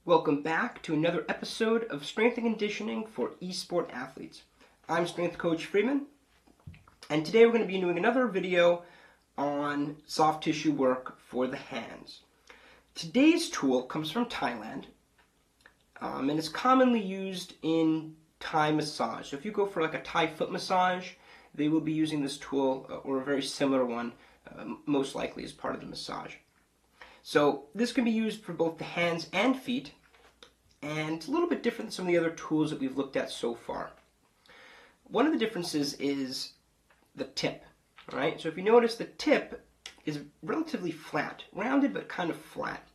Welcome back to another episode of Strength and Conditioning for eSport Athletes. I'm Strength Coach Freeman, and today we're going to be doing another video on soft tissue work for the hands. Today's tool comes from Thailand, and it's commonly used in Thai massage. So if you go for like a Thai foot massage, they will be using this tool or a very similar one, most likely as part of the massage. So this can be used for both the hands and feet, and it's a little bit different than some of the other tools that we've looked at so far. One of the differences is the tip, right? So if you notice, the tip is relatively flat, rounded but kind of flat.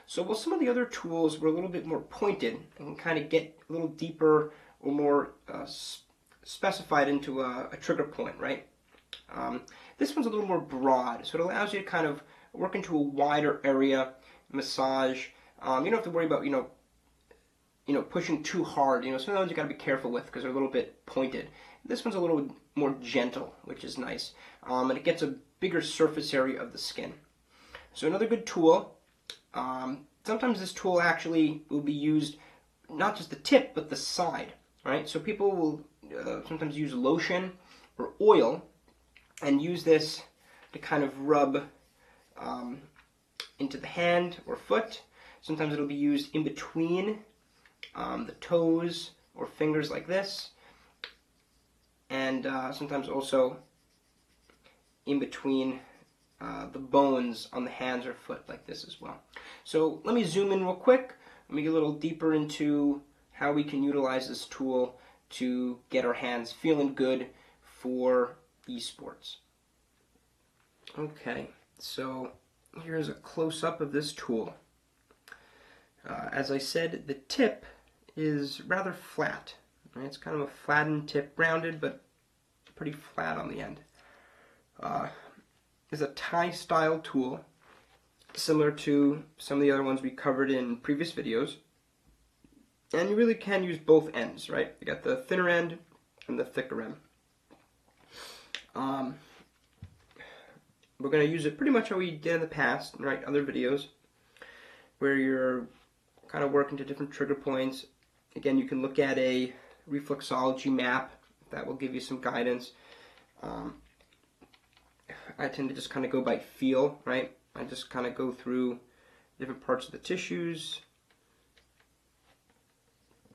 So while some of the other tools were a little bit more pointed and can kind of get a little deeper or more specified into a trigger point, right? This one's a little more broad, so it allows you to kind of work into a wider area, massage. You don't have to worry about, pushing too hard. Some of those you got to be careful with because they're a little bit pointed. This one's a little more gentle, which is nice. And it gets a bigger surface area of the skin. So another good tool. Sometimes this tool actually will be used, not just the tip, but the side, right? So people will sometimes use lotion or oil and use this to kind of rub into the hand or foot. Sometimes it'll be used in between the toes or fingers like this, and sometimes also in between the bones on the hands or foot like this as well. So let me zoom in real quick. Let me get a little deeper into how we can utilize this tool to get our hands feeling good for eSports. Okay. So here's a close-up of this tool. As I said, the tip is rather flat. Right? It's kind of a flattened tip, rounded, but pretty flat on the end. It's a Thai-style tool, similar to some of the other ones we covered in previous videos. And you really can use both ends, right? You got the thinner end and the thicker end. We're going to use it pretty much how we did in the past, right? Other videos where you're kind of working to different trigger points. Again, you can look at a reflexology map. That will give you some guidance. I tend to just kind of go by feel, right? I just kind of go through different parts of the tissues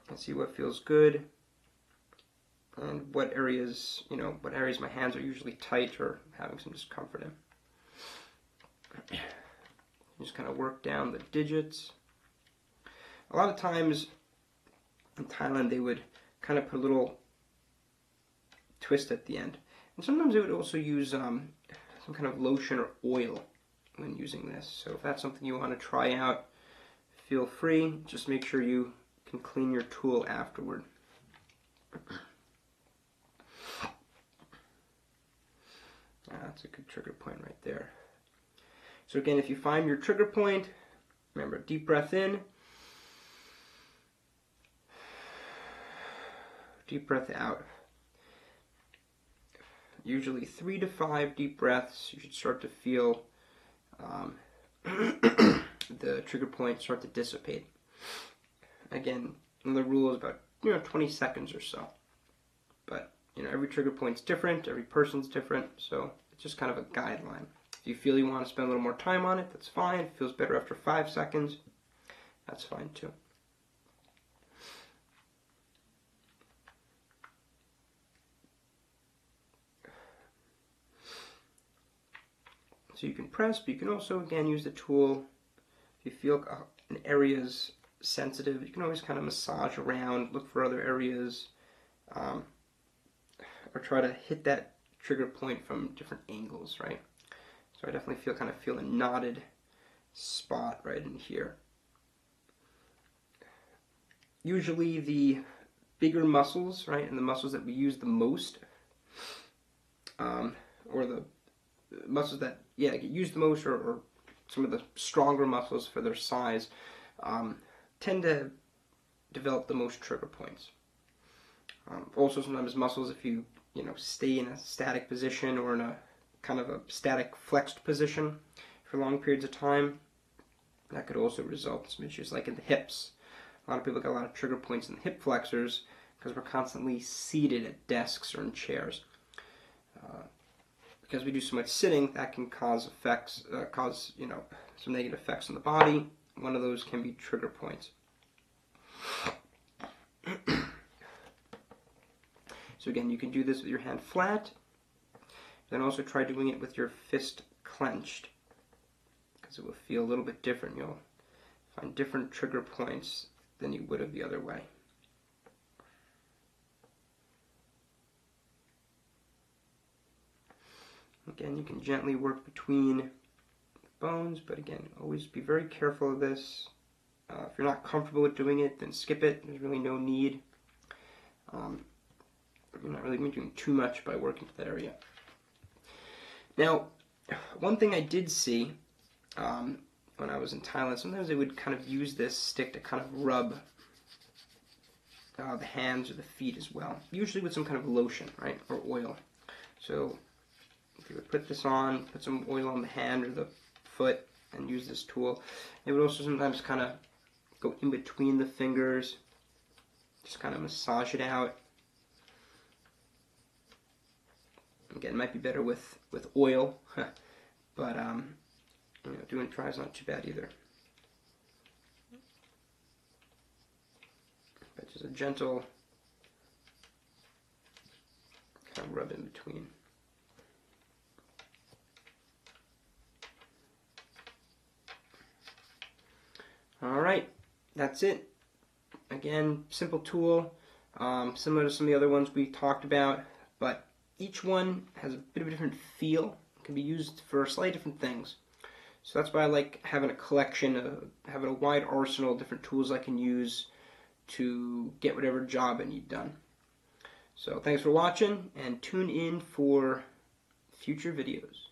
and see what feels good and what areas, what areas my hands are usually tight or having some discomfort in. Just kind of work down the digits. A lot of times in Thailand they would kind of put a little twist at the end. And sometimes they would also use some kind of lotion or oil when using this. So if that's something you want to try out, feel free. Just make sure you can clean your tool afterward. That's a good trigger point right there. So again, if you find your trigger point, remember, deep breath in, deep breath out. Usually 3 to 5 deep breaths, you should start to feel the trigger point start to dissipate. Again, the rule is about 20 seconds or so. But every trigger point's different, every person's different, so it's just kind of a guideline. If you feel you want to spend a little more time on it, that's fine. If it feels better after 5 seconds, that's fine too. So you can press, but you can also, again, use the tool. If you feel an area's sensitive, you can always kind of massage around, look for other areas, or try to hit that trigger point from different angles, right? So I definitely feel a knotted spot right in here. Usually the bigger muscles, right, and the muscles that we use the most, or the muscles that get used the most, or some of the stronger muscles for their size, tend to develop the most trigger points. Also, sometimes muscles, if you stay in a static position or in a kind of a static flexed position for long periods of time, that could also result in some issues like in the hips. A lot of people get a lot of trigger points in the hip flexors because we're constantly seated at desks or in chairs. Because we do so much sitting, that can cause effects, some negative effects on the body. One of those can be trigger points. So again, you can do this with your hand flat. Then also try doing it with your fist clenched, because it will feel a little bit different. You'll find different trigger points than you would have the other way. Again, you can gently work between the bones, but again, always be very careful of this. If you're not comfortable with doing it, then skip it. There's really no need. You're not really doing too much by working to that area. Now, one thing I did see when I was in Thailand, sometimes they would kind of use this stick to kind of rub the hands or the feet as well, usually with some kind of lotion, right, or oil. So if you would put this on, put some oil on the hand or the foot, and use this tool. They would also sometimes kind of go in between the fingers, just kind of massage it out. Again, it might be better with oil, but doing dry is not too bad either. But just a gentle kind of rub in between. Alright, that's it. Again, simple tool, similar to some of the other ones we talked about, but each one has a bit of a different feel. It can be used for slightly different things. So that's why I like having a collection, having a wide arsenal of different tools I can use to get whatever job I need done. So thanks for watching, and tune in for future videos.